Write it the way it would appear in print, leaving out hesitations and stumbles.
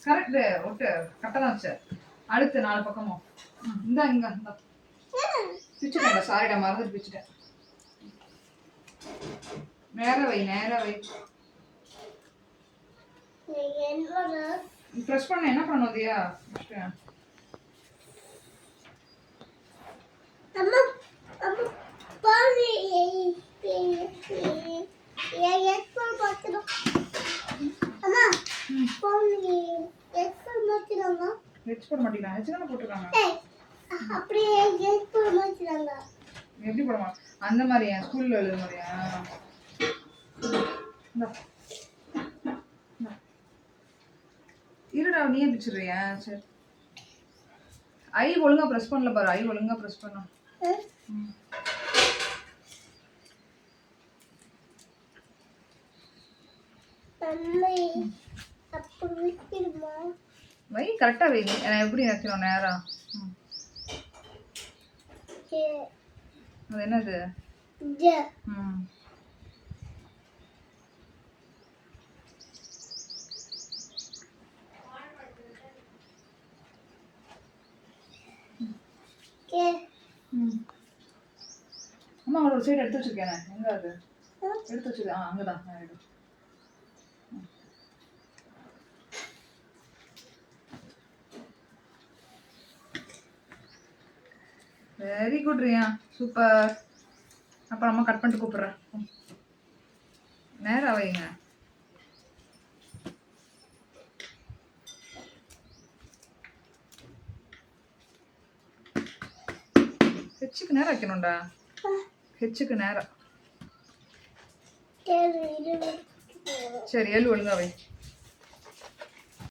Correct ஒட்டு கரெக்டா தான் வச்ச. அடுத்து நாலு பக்கமும் இந்தா இங்க இந்தா பிச்சுட்டேன். சாரிடா மறந்துட்டு பிச்சுட்டேன். நேரா வை நேரா வை. பிரஸ் பண்ண என்ன பண்ணுதியா? அம்மா அம்மா பாரு அம்மா போனி எக்ஸ்போர்ட் மாத்திராங்க. எக்ஸ்போர்ட் மாட்டிக்கலாம். எச்சன போட்டுறாங்க. அப்படியே எக்ஸ்போர்ட் மாத்திராங்க. எப்படி போடுமா? அந்த மாதிரியா ஸ்கூல்ல எழுதுற மாதிரியா? இருடா நீயே பிச்சிடுறியா? சரி ஐ ஒழுங்கா பிரஸ் பண்ணல பாரு. ஐ ஒழுங்கா பிரஸ் பண்ணு. அம்மா அப்ப விக்கிடுமா? வை கரெக்டா வை. நான் எப்படி வைக்கணும் நேரா? அது என்னது? அம்மா ஒரு சைடு எடுத்து வச்சிருக்கேன். எங்க அது எடுத்து வச்சது? அங்கதான். Very good Riya, super. அப்புறம் அம்மா கட் பண்ணிட்டு கூப்பிடுறேன். நேரா வைங்க. ஹெச்சுக்கு நேரம் வைக்கணும்டா. ஹெச்சுக்கு நேரம். சரி எள்ளு ஒழுங்கா வை.